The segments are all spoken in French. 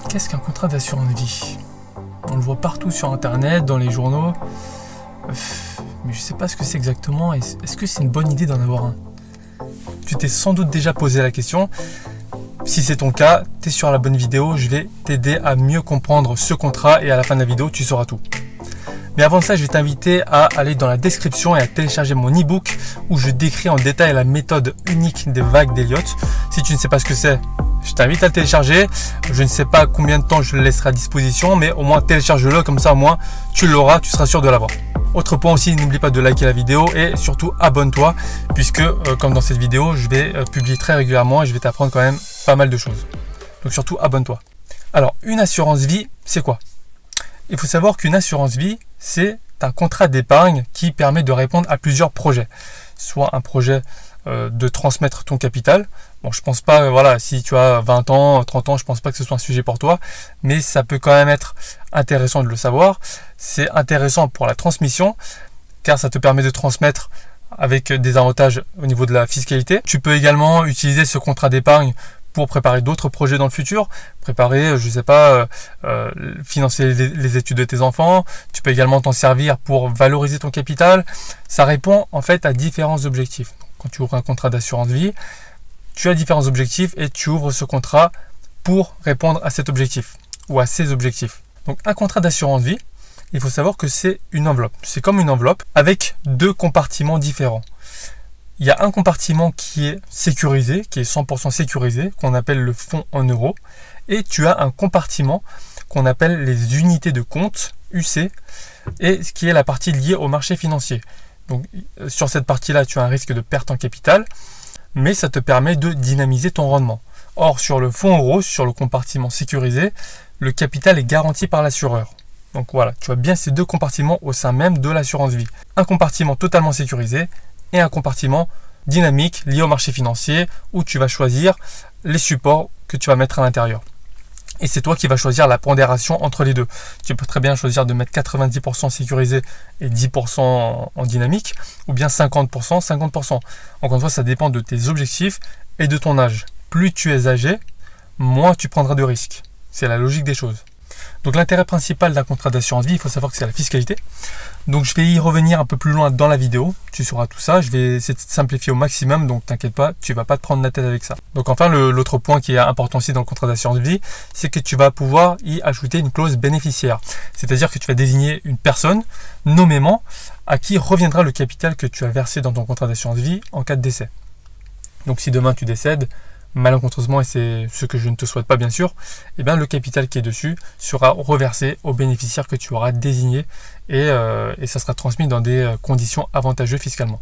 Qu'est-ce qu'un contrat d'assurance vie? On le voit partout sur internet, dans les journaux. Mais je sais pas ce que c'est exactement. Est-ce que c'est une bonne idée d'en avoir un? Tu t'es sans doute déjà posé la question. Si c'est ton cas, tu es sur la bonne vidéo. Je vais t'aider à mieux comprendre ce contrat et à la fin de la vidéo, tu sauras tout. Mais avant ça, je vais t'inviter à aller dans la description et à télécharger mon e-book où je décris en détail la méthode unique des vagues d'Elliott. Si tu ne sais pas ce que c'est, je t'invite à le télécharger. Je ne sais pas combien de temps je le laisserai à disposition, mais au moins télécharge-le, comme ça au moins tu l'auras, tu seras sûr de l'avoir. Autre point aussi, n'oublie pas de liker la vidéo et surtout abonne-toi puisque comme dans cette vidéo, je vais publier très régulièrement et je vais t'apprendre quand même pas mal de choses. Donc surtout abonne-toi. Alors une assurance vie, c'est quoi? Il faut savoir qu'une assurance vie, c'est un contrat d'épargne qui permet de répondre à plusieurs projets. Soit un projet de transmettre ton capital. Bon, je pense pas, voilà, si tu as 20 ans, 30 ans, je pense pas que ce soit un sujet pour toi, mais ça peut quand même être intéressant de le savoir. C'est intéressant pour la transmission, car ça te permet de transmettre avec des avantages au niveau de la fiscalité. Tu peux également utiliser ce contrat d'épargne pour préparer d'autres projets dans le futur, préparer, je sais pas, financer les études de tes enfants. Tu peux également t'en servir pour valoriser ton capital. Ça répond en fait à différents objectifs. Quand tu ouvres un contrat d'assurance vie, tu as différents objectifs et tu ouvres ce contrat pour répondre à cet objectif ou à ces objectifs. Donc un contrat d'assurance vie, il faut savoir que c'est une enveloppe. C'est comme une enveloppe avec deux compartiments différents. Il y a un compartiment qui est sécurisé, qui est 100% sécurisé, qu'on appelle le fonds en euros. Et tu as un compartiment qu'on appelle les unités de compte, UC, et ce qui est la partie liée au marché financier. Donc sur cette partie-là, tu as un risque de perte en capital, mais ça te permet de dynamiser ton rendement. Or, sur le fonds euro, sur le compartiment sécurisé, le capital est garanti par l'assureur. Donc voilà, tu as bien ces deux compartiments au sein même de l'assurance vie. Un compartiment totalement sécurisé et un compartiment dynamique lié au marché financier où tu vas choisir les supports que tu vas mettre à l'intérieur. Et c'est toi qui vas choisir la pondération entre les deux. Tu peux très bien choisir de mettre 90% sécurisé et 10% en dynamique, ou bien 50%, 50%. Encore une fois, ça dépend de tes objectifs et de ton âge. Plus tu es âgé, moins tu prendras de risques. C'est la logique des choses. Donc l'intérêt principal d'un contrat d'assurance vie, il faut savoir que c'est la fiscalité. Donc je vais y revenir un peu plus loin dans la vidéo, tu sauras tout ça, je vais essayer de simplifier au maximum, donc t'inquiète pas, tu vas pas te prendre la tête avec ça. Donc enfin l'autre point qui est important aussi dans le contrat d'assurance vie, c'est que tu vas pouvoir y ajouter une clause bénéficiaire. C'est-à-dire que tu vas désigner une personne nommément à qui reviendra le capital que tu as versé dans ton contrat d'assurance vie en cas de décès. Donc si demain tu décèdes, malencontreusement, et c'est ce que je ne te souhaite pas bien sûr, eh bien, le capital qui est dessus sera reversé aux bénéficiaires que tu auras désigné et ça sera transmis dans des conditions avantageuses fiscalement.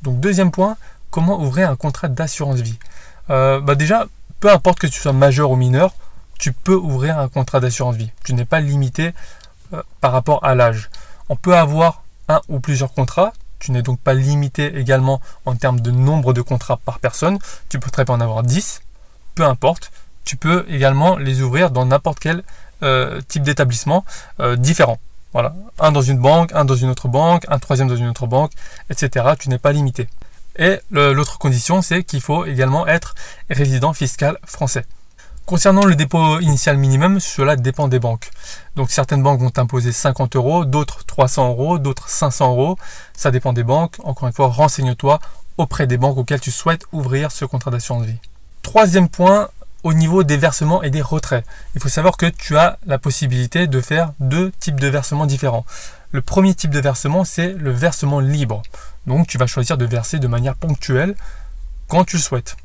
Donc deuxième point, comment ouvrir un contrat d'assurance vie? Déjà, peu importe que tu sois majeur ou mineur, tu peux ouvrir un contrat d'assurance vie. Tu n'es pas limité par rapport à l'âge. On peut avoir un ou plusieurs contrats. Tu n'es donc pas limité également en termes de nombre de contrats par personne. Tu peux très bien en avoir 10, peu importe. Tu peux également les ouvrir dans n'importe quel type d'établissement différent. Voilà, un dans une banque, un dans une autre banque, un troisième dans une autre banque, etc. Tu n'es pas limité. Et l'autre condition, c'est qu'il faut également être résident fiscal français. Concernant le dépôt initial minimum, cela dépend des banques. Donc certaines banques vont t'imposer 50 €, d'autres 300 €, d'autres 500 €. Ça dépend des banques. Encore une fois, renseigne-toi auprès des banques auxquelles tu souhaites ouvrir ce contrat d'assurance vie. Troisième point, au niveau des versements et des retraits. Il faut savoir que tu as la possibilité de faire deux types de versements différents. Le premier type de versement, c'est le versement libre. Donc tu vas choisir de verser de manière ponctuelle quand tu le souhaites.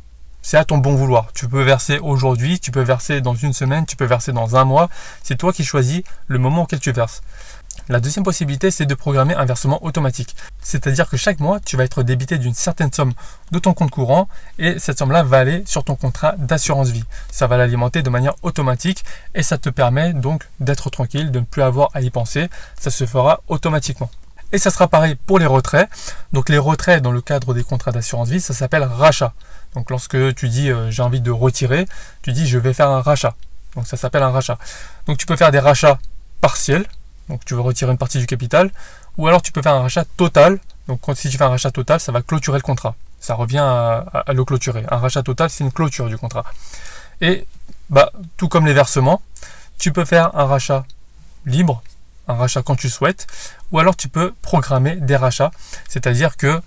C'est à ton bon vouloir. Tu peux verser aujourd'hui, tu peux verser dans une semaine, tu peux verser dans un mois. C'est toi qui choisis le moment auquel tu verses. La deuxième possibilité, c'est de programmer un versement automatique. C'est-à-dire que chaque mois, tu vas être débité d'une certaine somme de ton compte courant et cette somme-là va aller sur ton contrat d'assurance vie. Ça va l'alimenter de manière automatique et ça te permet donc d'être tranquille, de ne plus avoir à y penser. Ça se fera automatiquement. Et ça sera pareil pour les retraits. Donc les retraits dans le cadre des contrats d'assurance vie, ça s'appelle rachat. Donc lorsque tu dis j'ai envie de retirer, tu dis je vais faire un rachat. Donc ça s'appelle un rachat. Donc tu peux faire des rachats partiels, donc tu veux retirer une partie du capital, ou alors tu peux faire un rachat total. Donc si tu fais un rachat total, ça va clôturer le contrat. Ça revient à le clôturer. Un rachat total, c'est une clôture du contrat. Et Tout comme les versements, tu peux faire un rachat libre, un rachat quand tu souhaites, ou alors tu peux programmer des rachats, c'est-à-dire que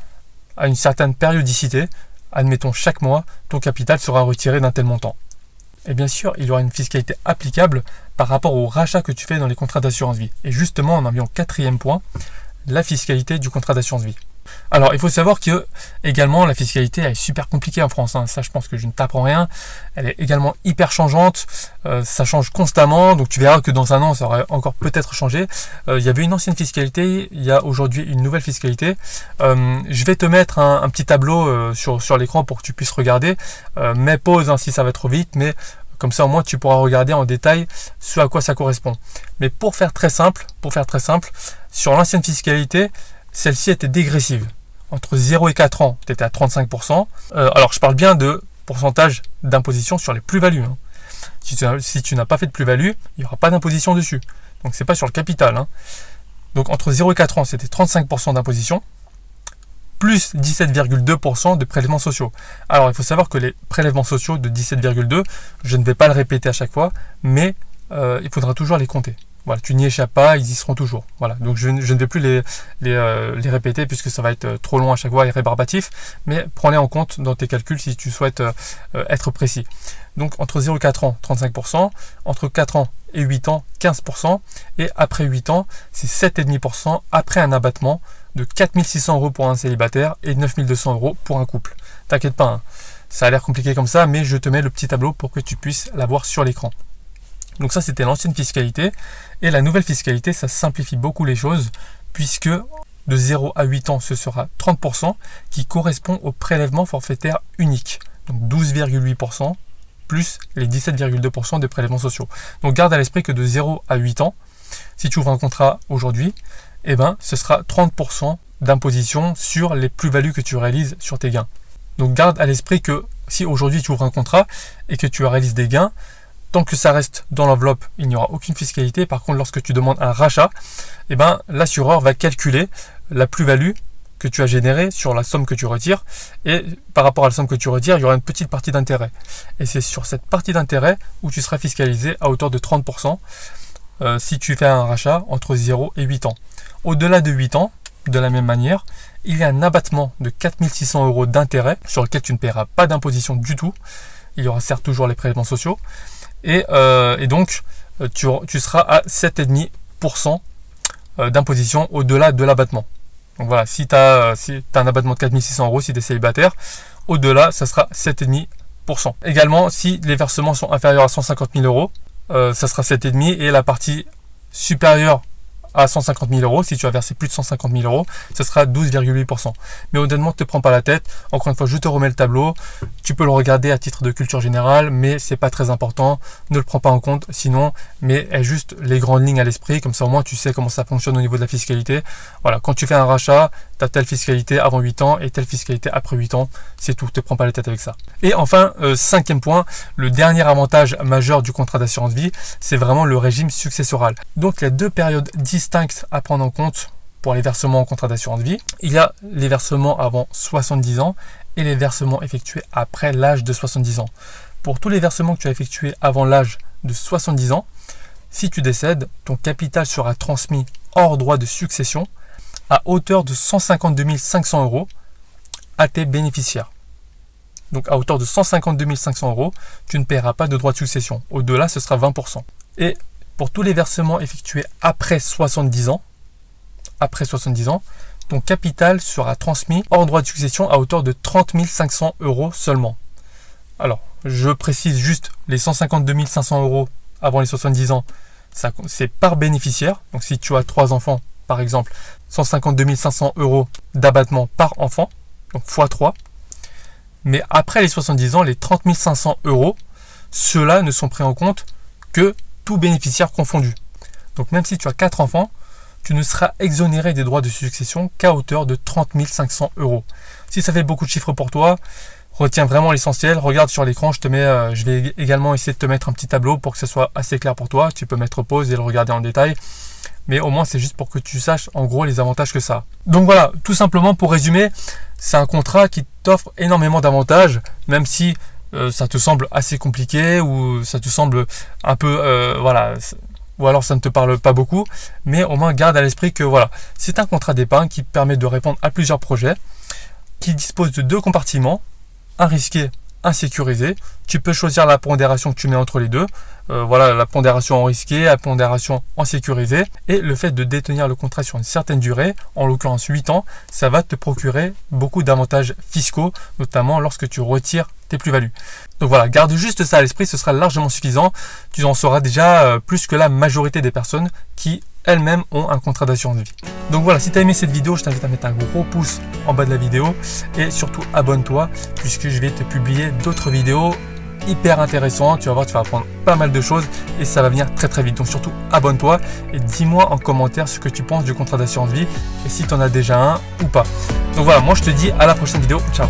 à une certaine périodicité, admettons chaque mois, ton capital sera retiré d'un tel montant. Et bien sûr, il y aura une fiscalité applicable par rapport au rachat que tu fais dans les contrats d'assurance vie. Et justement, on en vient au 4e point, la fiscalité du contrat d'assurance vie. Alors, il faut savoir que également la fiscalité elle est super compliquée en France. Ça, je pense que je ne t'apprends rien. Elle est également hyper changeante. Ça change constamment. Donc, tu verras que dans un an, ça aurait encore peut-être changé. Il y avait une ancienne fiscalité. Il y a aujourd'hui une nouvelle fiscalité. Je vais te mettre un petit tableau sur l'écran pour que tu puisses regarder. Mets pause si ça va trop vite. Mais comme ça, au moins, tu pourras regarder en détail ce à quoi ça correspond. Mais pour faire très simple, sur l'ancienne fiscalité, celle-ci était dégressive. Entre 0 et 4 ans, tu étais à 35%. Alors, je parle bien de pourcentage d'imposition sur les plus-values. Si tu n'as pas fait de plus-value, il n'y aura pas d'imposition dessus. Donc, ce n'est pas sur le capital. Donc, entre 0 et 4 ans, c'était 35% d'imposition, plus 17,2% de prélèvements sociaux. Alors, il faut savoir que les prélèvements sociaux de 17,2, je ne vais pas le répéter à chaque fois, mais il faudra toujours les compter. Voilà, tu n'y échappes pas, ils y seront toujours. Voilà, donc je ne vais plus les répéter puisque ça va être trop long à chaque fois et rébarbatif, mais prends-les en compte dans tes calculs si tu souhaites être précis. Donc entre 0 et 4 ans, 35%, entre 4 ans et 8 ans, 15%, et après 8 ans, c'est 7,5% après un abattement de 4 600 € pour un célibataire et 9 200 € pour un couple. T'inquiète pas, ça a l'air compliqué comme ça, mais je te mets le petit tableau pour que tu puisses l'avoir sur l'écran. Donc ça, c'était l'ancienne fiscalité. Et la nouvelle fiscalité, ça simplifie beaucoup les choses, puisque de 0 à 8 ans, ce sera 30%, qui correspond au prélèvement forfaitaire unique. Donc 12,8%, plus les 17,2% de prélèvements sociaux. Donc garde à l'esprit que de 0 à 8 ans, si tu ouvres un contrat aujourd'hui, ce sera 30% d'imposition sur les plus-values que tu réalises sur tes gains. Donc garde à l'esprit que si aujourd'hui tu ouvres un contrat et que tu réalises des gains, tant que ça reste dans l'enveloppe, il n'y aura aucune fiscalité. Par contre, lorsque tu demandes un rachat, l'assureur va calculer la plus-value que tu as générée sur la somme que tu retires. Et par rapport à la somme que tu retires, il y aura une petite partie d'intérêt. Et c'est sur cette partie d'intérêt où tu seras fiscalisé à hauteur de 30% si tu fais un rachat entre 0 et 8 ans. Au-delà de 8 ans, de la même manière, il y a un abattement de 4 600 € d'intérêt sur lequel tu ne paieras pas d'imposition du tout. Il y aura certes toujours les prélèvements sociaux. Et donc, tu seras à 7,5% d'imposition au-delà de l'abattement. Donc voilà, si tu as un abattement de 4 600 € si tu es célibataire, au-delà, ça sera 7,5%. Également, si les versements sont inférieurs à 150 000 €, ça sera 7,5%. Et la partie supérieure à 150 000 €, si tu as versé plus de 150 000 €, ce sera 12,8%. Mais honnêtement, ne te prends pas la tête. Encore une fois, je te remets le tableau. Tu peux le regarder à titre de culture générale, mais c'est pas très important. Ne le prends pas en compte sinon, mais aie juste les grandes lignes à l'esprit. Comme ça, au moins, tu sais comment ça fonctionne au niveau de la fiscalité. Voilà, quand tu fais un rachat, tu as telle fiscalité avant 8 ans et telle fiscalité après 8 ans. C'est tout, ne te prends pas la tête avec ça. Et enfin, 5e point, le dernier avantage majeur du contrat d'assurance vie, c'est vraiment le régime successoral. Donc, il y a deux périodes distinctes à prendre en compte pour les versements en contrat d'assurance vie. Il y a les versements avant 70 ans et les versements effectués après l'âge de 70 ans. Pour tous les versements que tu as effectués avant l'âge de 70 ans, si tu décèdes, ton capital sera transmis hors droit de succession à hauteur de 152 500 € à tes bénéficiaires. Donc à hauteur de 152 500 €, tu ne paieras pas de droit de succession. Au-delà, ce sera 20%. Et pour tous les versements effectués après 70 ans, ton capital sera transmis hors droit de succession à hauteur de 30 500 € seulement. Alors, je précise juste, les 152 500 € avant les 70 ans, c'est par bénéficiaire. Donc si tu as 3 enfants, par exemple, 152 500 € d'abattement par enfant, donc x3. Mais après les 70 ans, les 30 500 €, ceux-là ne sont pris en compte que tout bénéficiaire confondu. Donc même si tu as 4 enfants, tu ne seras exonéré des droits de succession qu'à hauteur de 30 500 €. Si ça fait beaucoup de chiffres pour toi, retiens vraiment l'essentiel. Regarde sur l'écran, je vais également essayer de te mettre un petit tableau pour que ce soit assez clair pour toi. Tu peux mettre pause et le regarder en détail. Mais au moins, c'est juste pour que tu saches en gros les avantages que ça a. Donc voilà, tout simplement pour résumer, c'est un contrat qui t'offre énormément d'avantages, même si ça te semble assez compliqué ou ça te semble un peu voilà, ou alors ça ne te parle pas beaucoup, mais au moins garde à l'esprit que voilà, c'est un contrat d'épargne qui permet de répondre à plusieurs projets, qui dispose de 2 compartiments, un risqué, un sécurisé. Tu peux choisir la pondération que tu mets entre les deux. Voilà, la pondération en risqué, la pondération en sécurisé. Et le fait de détenir le contrat sur une certaine durée, en l'occurrence 8 ans, ça va te procurer beaucoup d'avantages fiscaux, notamment lorsque tu retires tes plus-values. Donc voilà, garde juste ça à l'esprit, ce sera largement suffisant. Tu en sauras déjà plus que la majorité des personnes qui elles-mêmes ont un contrat d'assurance vie. Donc voilà, si tu as aimé cette vidéo, je t'invite à mettre un gros pouce en bas de la vidéo et surtout abonne-toi puisque je vais te publier d'autres vidéos hyper intéressantes. Tu vas voir, tu vas apprendre pas mal de choses et ça va venir très très vite. Donc surtout abonne-toi et dis-moi en commentaire ce que tu penses du contrat d'assurance vie et si tu en as déjà un ou pas. Donc voilà, moi je te dis à la prochaine vidéo. Ciao.